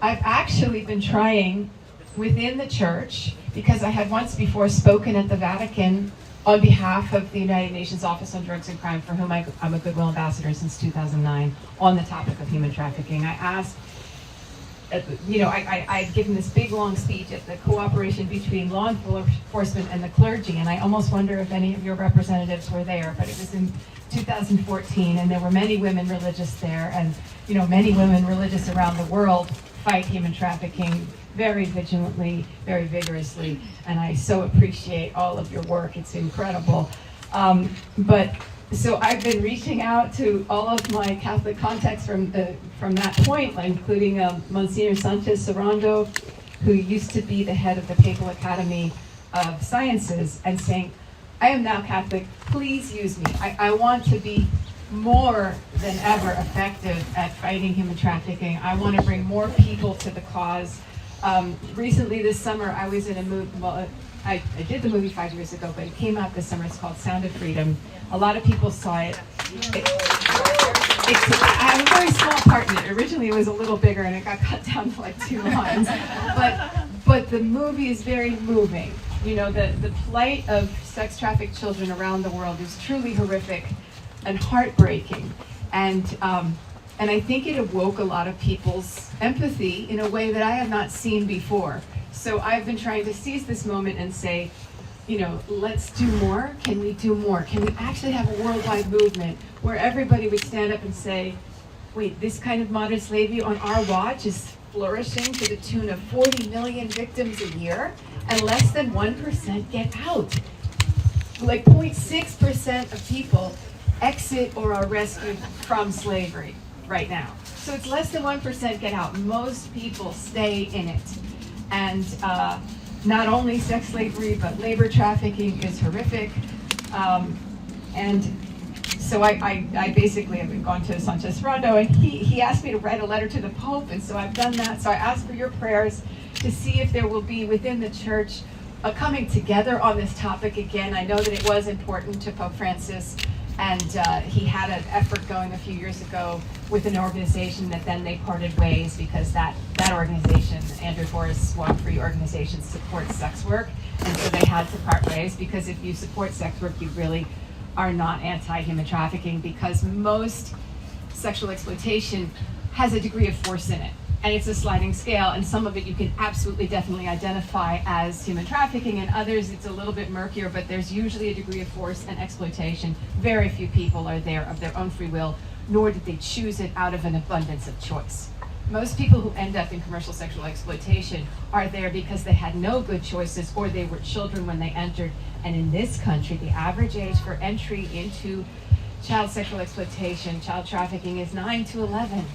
I've actually been trying within the church, because I had once before spoken at the Vatican on behalf of the United Nations Office on Drugs and Crime, for whom I'm a Goodwill Ambassador since 2009, on the topic of human trafficking. I asked, I'd given this big long speech at the cooperation between law enforcement and the clergy, and I almost wonder if any of your representatives were there, but it was in 2014, and there were many women religious there, and many women religious around the world fight human trafficking very vigilantly, very vigorously, and I so appreciate all of your work. It's incredible. So I've been reaching out to all of my Catholic contacts from that point, including Monsignor Sanchez Sorondo, who used to be the head of the Papal Academy of Sciences, and saying, I am now Catholic, please use me. I want to be more than ever effective at fighting human trafficking. I want to bring more people to the cause. Recently this summer, I was in a movie, I did the movie 5 years ago, but it came out this summer. It's called Sound of Freedom. A lot of people saw it. I have a very small part in it. Originally it was a little bigger and it got cut down to like 2 lines. But the movie is very moving. The plight of sex-trafficked children around the world is truly horrific and heartbreaking. And I think it awoke a lot of people's empathy in a way that I have not seen before. So I've been trying to seize this moment and say, let's do more. Can we do more? Can we actually have a worldwide movement where everybody would stand up and say, wait, this kind of modern slavery on our watch is flourishing to the tune of 40 million victims a year, and less than 1% get out. Like 0.6% of people exit or are rescued from slavery right now. So it's less than 1% get out. Most people stay in it. And not only sex slavery, but labor trafficking is horrific. And so I basically have gone to Sanchez Rondo, and he asked me to write a letter to the Pope, and so I've done that. So I ask for your prayers to see if there will be within the church a coming together on this topic again. I know that it was important to Pope Francis, and he had an effort going a few years ago with an organization that then they parted ways, because that organization, Andrew Forrest's Walk Free organization, supports sex work, and so they had to part ways, because if you support sex work, you really are not anti-human trafficking, because most sexual exploitation has a degree of force in it, and it's a sliding scale, and some of it you can absolutely definitely identify as human trafficking, and others it's a little bit murkier, but there's usually a degree of force and exploitation. Very few people are there of their own free will, nor did they choose it out of an abundance of choice. Most people who end up in commercial sexual exploitation are there because they had no good choices, or they were children when they entered. And in this country, the average age for entry into child sexual exploitation, child trafficking, is 9 to 11.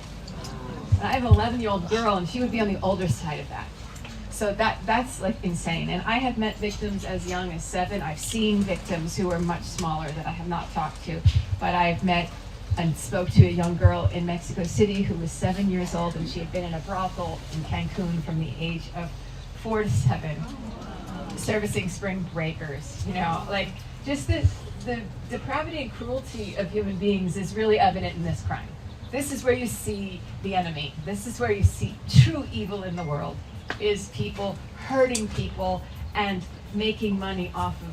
I have an 11-year-old girl, and she would be on the older side of that. So that's like insane. And I have met victims as young as 7. I've seen victims who are much smaller that I have not talked to, but I've met and spoke to a young girl in Mexico City who was 7 years old, and she had been in a brothel in Cancun from the age of 4 to 7, servicing spring breakers. Like just the depravity and cruelty of human beings is really evident in this crime. This is where you see the enemy. This is where you see true evil in the world, is people hurting people and making money off of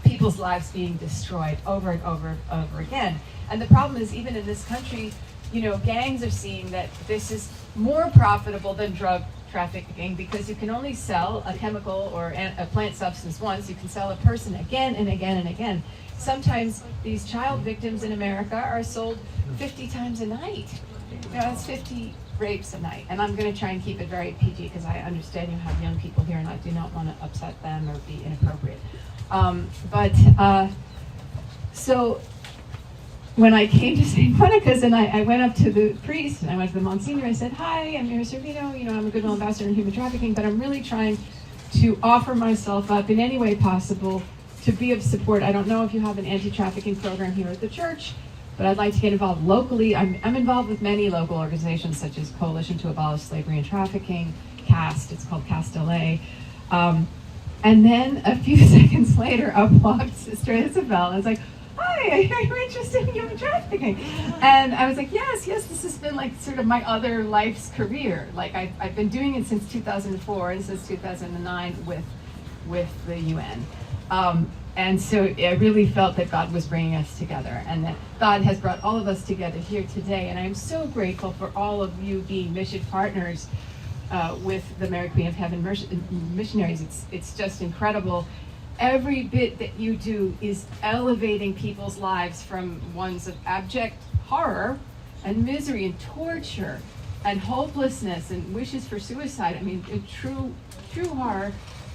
people's lives being destroyed over and over and over again. And the problem is, even in this country, gangs are seeing that this is more profitable than drug trafficking, because you can only sell a chemical or a plant substance once. You can sell a person again and again and again. Sometimes these child victims in America are sold 50 times a night. That's 50 rapes a night. And I'm going to try and keep it very PG, because I understand you have young people here, and I do not want to upset them or be inappropriate. So when I came to St. Monica's, and I went up to the priest, and I went to the Monsignor, I said, hi, I'm Mira Sorvino, I'm a Goodwill Ambassador in human trafficking, but I'm really trying to offer myself up in any way possible to be of support. I don't know if you have an anti-trafficking program here at the church, but I'd like to get involved locally. I'm involved with many local organizations, such as Coalition to Abolish Slavery and Trafficking, CAST, it's called CAST LA. And then a few seconds later, up walked Sister Isabel. I was like, hi, hi, I hear you're interested in human trafficking. And I was like, yes, this has been like sort of my other life's career. Like I've been doing it since 2004 and since 2009 with the UN. And so I really felt that God was bringing us together, and that God has brought all of us together here today. And I'm so grateful for all of you being mission partners with the Mary Queen of Heaven Missionaries. It's just incredible. Every bit that you do is elevating people's lives from ones of abject horror and misery and torture and hopelessness and wishes for suicide. I mean, true horror,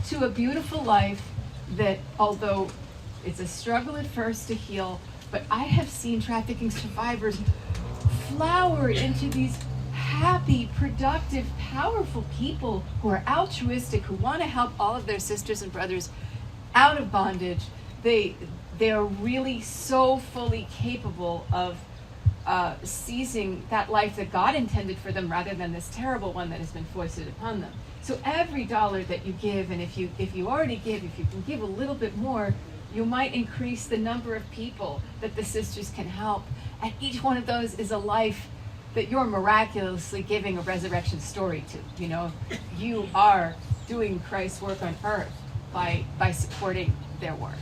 to a beautiful life that, although it's a struggle at first to heal, but I have seen trafficking survivors flower into these happy, productive, powerful people who are altruistic, who want to help all of their sisters and brothers out of bondage. They are really so fully capable of seizing that life that God intended for them, rather than this terrible one that has been foisted upon them. So every dollar that you give, and if you already give, if you can give a little bit more, you might increase the number of people that the sisters can help. And each one of those is a life that you're miraculously giving a resurrection story to. You know, you are doing Christ's work on earth by supporting their work.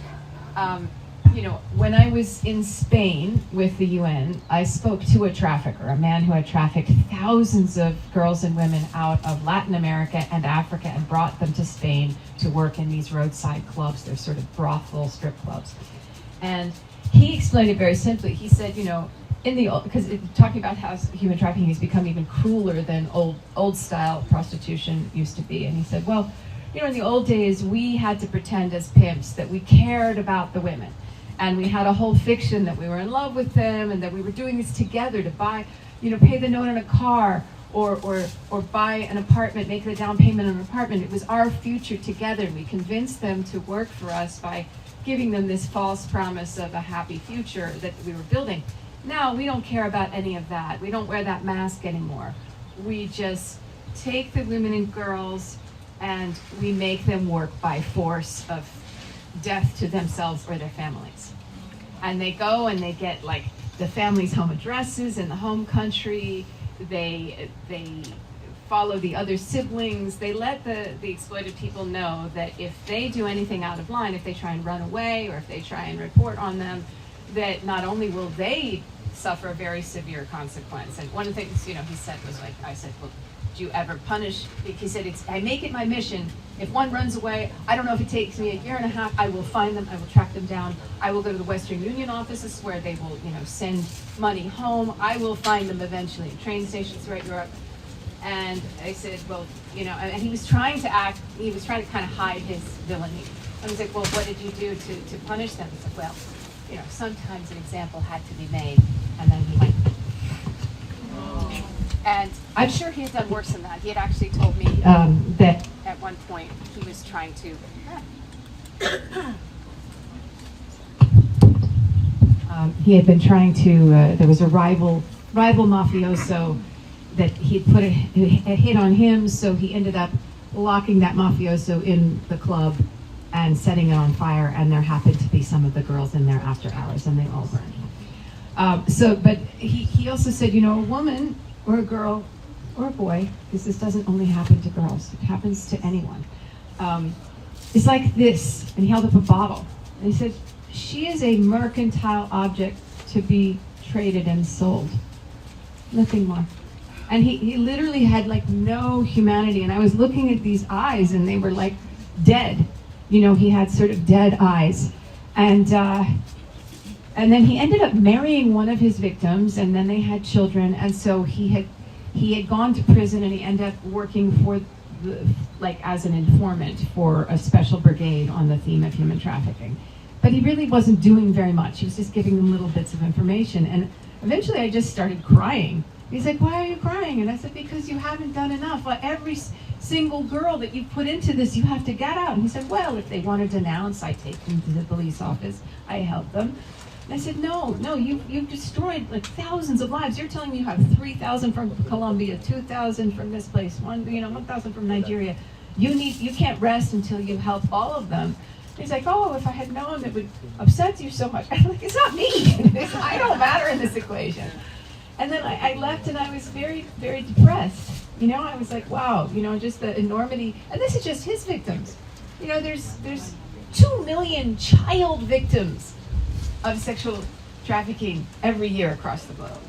You know, when I was in Spain with the UN, I spoke to a trafficker, a man who had trafficked thousands of girls and women out of Latin America and Africa and brought them to Spain to work in these roadside clubs. They're sort of brothel strip clubs. And he explained it very simply. He said, you know, because talking about how human trafficking has become even crueler than old style prostitution used to be. And he said, well, you know, in the old days, we had to pretend as pimps that we cared about the women. And we had a whole fiction that we were in love with them and that we were doing this together to buy, you know, pay the note on a car or buy an apartment, make the down payment on an apartment. It was our future together. And we convinced them to work for us by giving them this false promise of a happy future that we were building. Now, we don't care about any of that. We don't wear that mask anymore. We just take the women and girls and we make them work by force of death to themselves or their families. And they go and they get like the family's home addresses in the home country. They follow the other siblings. They let the exploited people know that if they do anything out of line, if they try and run away or if they try and report on them, that not only will they suffer a very severe consequence. And one of the things, you know, he said was like, I said, well, do you ever punish? He said, I make it my mission. If one runs away, I don't know if it takes me a year and a half, I will find them, I will track them down. I will go to the Western Union offices where they will, you know, send money home. I will find them eventually at train stations throughout Europe. And I said, well, you know, and he was trying to kind of hide his villainy. I was like, well, what did you do to punish them? He said, well, you know, sometimes an example had to be made. And then he went. And I'm sure he had done worse than that. He had actually told me that at one point he was trying to. He had been trying to. There was a rival mafioso that he had put a hit on him, so he ended up locking that mafioso in the club and setting it on fire. And there happened to be some of the girls in there after hours, and they all burned. But he also said, you know, a woman or a girl or a boy, because this doesn't only happen to girls, it happens to anyone. It's like this, and he held up a bottle, and he said, she is a mercantile object to be traded and sold. Nothing more. And he literally had like no humanity, and I was looking at these eyes, and they were like dead. You know, he had sort of dead eyes. And then he ended up marrying one of his victims, and then they had children. And so he had gone to prison, and he ended up working for as an informant for a special brigade on the theme of human trafficking. But he really wasn't doing very much. He was just giving them little bits of information. And eventually I just started crying. He's like, why are you crying? And I said, because you haven't done enough. Every single girl that you put into this, you have to get out. And he said, well, if they want to denounce, I take them to the police office. I help them. And I said, no, you've destroyed like thousands of lives. You're telling me you have 3,000 from Colombia, 2,000 from this place, 1,000 from Nigeria. You can't rest until you help all of them. He's like, oh, if I had known it would upset you so much. I'm like, it's not me. I don't matter in this equation. And then I left and I was very, very depressed. I was like, wow, just the enormity. And this is just his victims. There's 2 million child victims of sexual trafficking every year across the globe,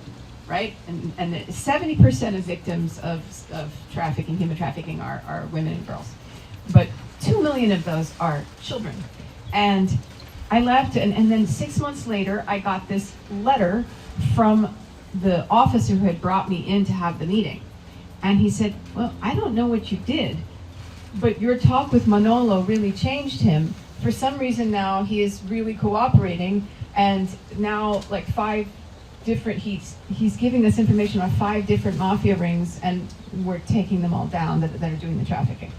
right? And 70% of victims of trafficking, human trafficking, are women and girls. But 2 million of those are children. And I left, and then 6 months later, I got this letter from the officer who had brought me in to have the meeting. And he said, well, I don't know what you did, but your talk with Manolo really changed him. For some reason now, he is really cooperating, and now like 5 different, he's giving us information on 5 different mafia rings, and we're taking them all down that are doing the trafficking.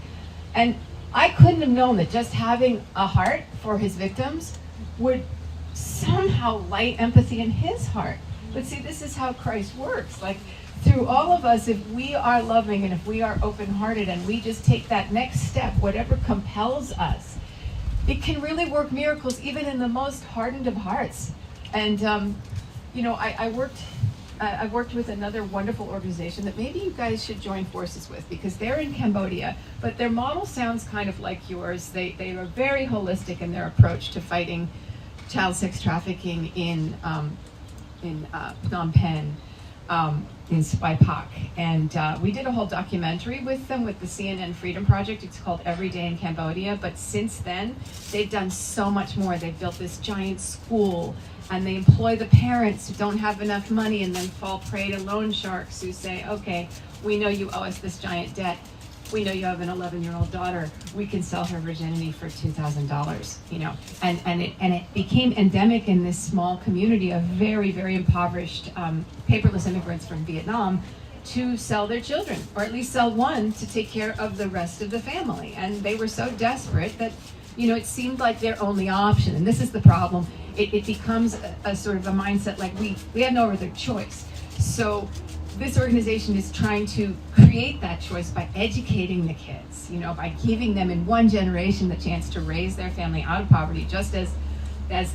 And I couldn't have known that just having a heart for his victims would somehow light empathy in his heart. But see, this is how Christ works. Like, through all of us, if we are loving and if we are open-hearted and we just take that next step, whatever compels us, it can really work miracles even in the most hardened of hearts. And I worked with another wonderful organization that maybe you guys should join forces with, because they're in Cambodia, but their model sounds kind of like yours. They are very holistic in their approach to fighting child sex trafficking in Phnom Penh, in Spaipak. And we did a whole documentary with them with the CNN Freedom Project. It's called Every Day in Cambodia. But since then, they've done so much more. They've built this giant school, and they employ the parents who don't have enough money and then fall prey to loan sharks who say, okay, we know you owe us this giant debt. We know you have an 11-year-old daughter. We can sell her virginity for $2,000, and it became endemic in this small community of very, very impoverished paperless immigrants from Vietnam to sell their children, or at least sell one to take care of the rest of the family. And they were so desperate that, it seemed like their only option. And this is the problem. It becomes a sort of a mindset like we have no other choice. So this organization is trying to create that choice by educating the kids, by giving them in one generation the chance to raise their family out of poverty, just as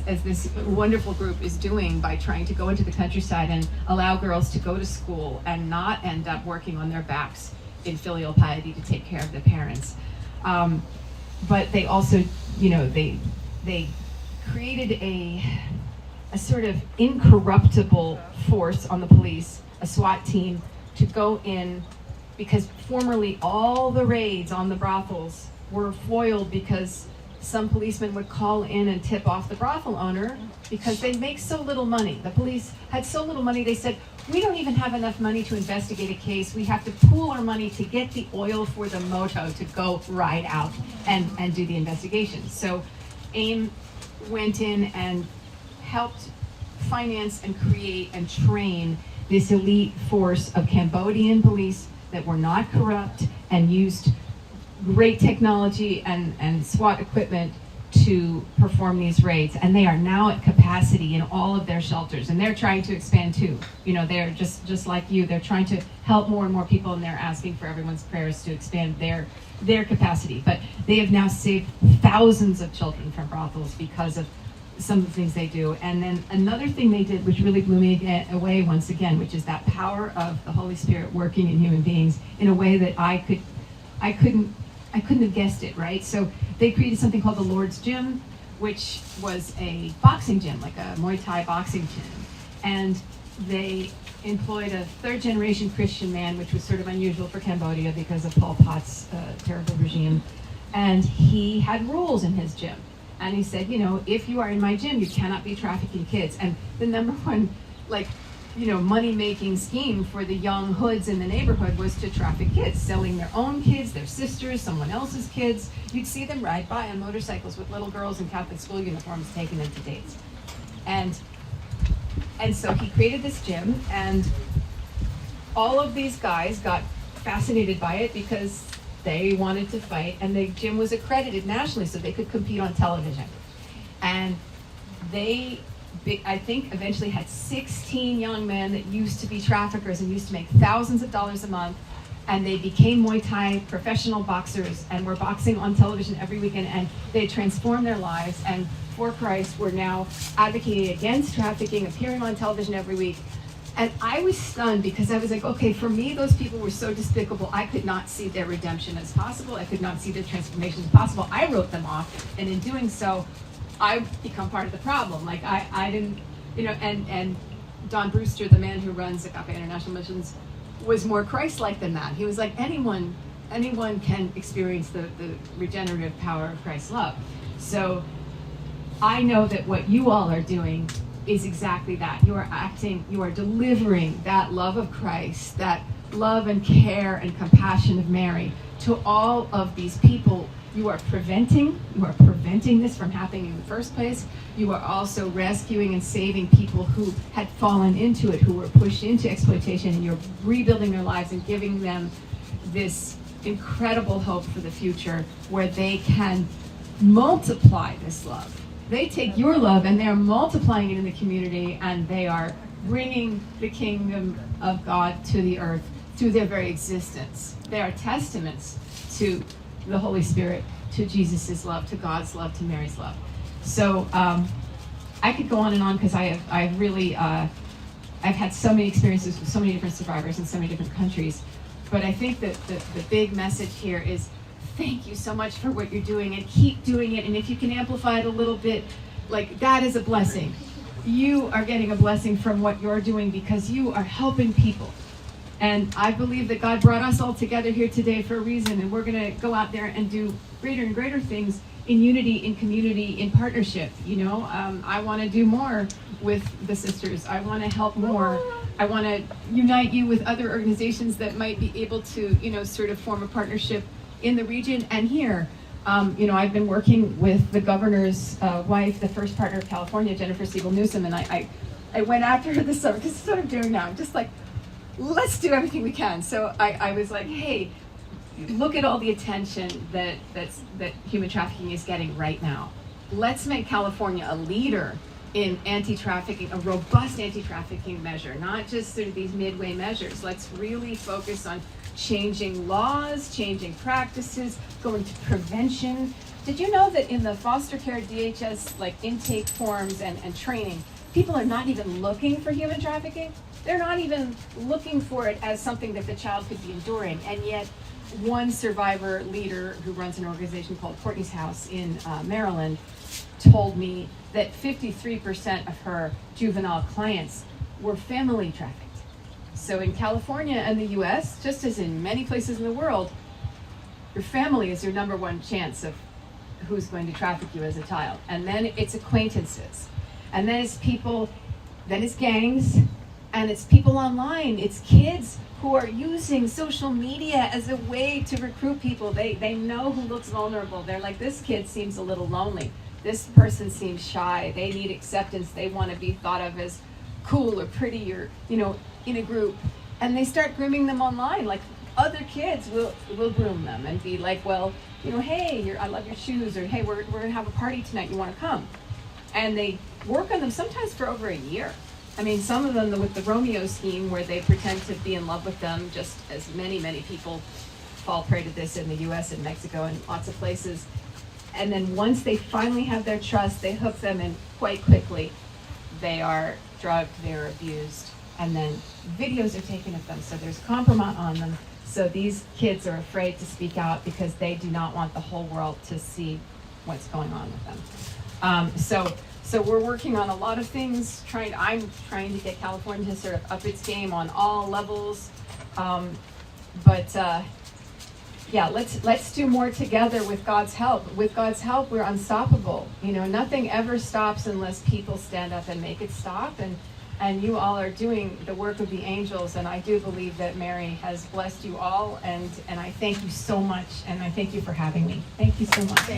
this wonderful group is doing by trying to go into the countryside and allow girls to go to school and not end up working on their backs in filial piety to take care of their parents. But they also, they created a sort of incorruptible force on the police, a SWAT team, to go in, because formerly all the raids on the brothels were foiled because some policemen would call in and tip off the brothel owner because they make so little money. The police had so little money, they said, we don't even have enough money to investigate a case. We have to pool our money to get the oil for the moto to go ride out and do the investigation. So AIM went in and helped finance and create and train this elite force of Cambodian police that were not corrupt and used great technology and SWAT equipment to perform these raids. And they are now at capacity in all of their shelters, and they're trying to expand too. They're just like you, they're trying to help more and more people, and they're asking for everyone's prayers to expand their capacity. But they have now saved thousands of children from brothels because of some of the things they do. And then another thing they did, which really blew me away once again, which is that power of the Holy Spirit working in human beings in a way that I couldn't have guessed it, right? So they created something called the Lord's Gym, which was a boxing gym, like a Muay Thai boxing gym. And they employed a 3rd-generation Christian man, which was sort of unusual for Cambodia because of Pol Pot's terrible regime. And he had rules in his gym. And he said, if you are in my gym, you cannot be trafficking kids. And the number one, money-making scheme for the young hoods in the neighborhood was to traffic kids, selling their own kids, their sisters, someone else's kids. You'd see them ride by on motorcycles with little girls in Catholic school uniforms taking them to dates. And so he created this gym, and all of these guys got fascinated by it because they wanted to fight, and the gym was accredited nationally so they could compete on television. And they, I think, eventually had 16 young men that used to be traffickers and used to make thousands of dollars a month. and they became Muay Thai professional boxers and were boxing on television every weekend, and they transformed their lives, and for Christ were now advocating against trafficking, appearing on television every week. And I was stunned because I was like, okay, for me, those people were so despicable. I could not see their redemption as possible. I could not see their transformation as possible. I wrote them off, and in doing so, I become part of the problem. Like I didn't, and Don Brewster, the man who runs Agape International Missions, was more Christ-like than that. He was like, anyone can experience the regenerative power of Christ's love. So I know that what you all are doing is exactly that. You are delivering that love of Christ, that love and care and compassion of Mary to all of these people. You are preventing this from happening in the first place. You are also rescuing and saving people who had fallen into it, who were pushed into exploitation, and you're rebuilding their lives and giving them this incredible hope for the future where they can multiply this love. They take your love and they're multiplying it in the community, and they are bringing the kingdom of God to the earth through their very existence. They are testaments to the Holy Spirit, to Jesus' love, to God's love, to Mary's love. So I could go on and on because I've really I've had so many experiences with so many different survivors in so many different countries. But I think that the big message here is thank you so much for what you're doing, and keep doing it. And if you can amplify it a little bit, like, that is a blessing. You are getting a blessing from what you're doing because you are helping people. And I believe that God brought us all together here today for a reason, and we're going to go out there and do greater and greater things in unity, in community, in partnership. I want to do more with the sisters. I want to help more. I want to unite you with other organizations that might be able to, sort of form a partnership in the region and here. I've been working with the governor's wife, the first partner of California, Jennifer Siegel Newsom, and I went after her this summer, because it's what I'm doing now. I'm just like, let's do everything we can. So I was like, hey, look at all the attention that human trafficking is getting right now. Let's make California a leader in anti-trafficking, a robust anti-trafficking measure, not just sort of these midway measures. Let's really focus on changing laws, changing practices, going to prevention. Did you know that in the foster care DHS intake forms and training, people are not even looking for human trafficking? They're not even looking for it as something that the child could be enduring. And yet one survivor leader who runs an organization called Courtney's House in Maryland told me that 53% of her juvenile clients were family trafficked. So in California and the US, just as in many places in the world, your family is your number one chance of who's going to traffic you as a child. And then it's acquaintances. And then it's people, then it's gangs, and it's people online. It's kids who are using social media as a way to recruit people. They know who looks vulnerable. They're like, this kid seems a little lonely. This person seems shy. They need acceptance. They want to be thought of as cool or pretty or, in a group. And they start grooming them online. Like, other kids will groom them and be like, well, hey, I love your shoes, or hey, we're going to have a party tonight. You want to come? And they work on them sometimes for over a year. I mean, some of them with the Romeo scheme, where they pretend to be in love with them, just as many people fall prey to this in the US and Mexico and lots of places. And then once they finally have their trust, they hook them, and quite quickly they are drugged, they're abused, and then videos are taken of them. So there's compromise on them. So these kids are afraid to speak out because they do not want the whole world to see what's going on with them. So we're working on a lot of things. I'm trying to get California to sort of up its game on all levels. Yeah, let's do more together with God's help. With God's help, we're unstoppable. Nothing ever stops unless people stand up and make it stop. And you all are doing the work of the angels, and I do believe that Mary has blessed you all, and I thank you so much, and I thank you for having me. Thank you so much.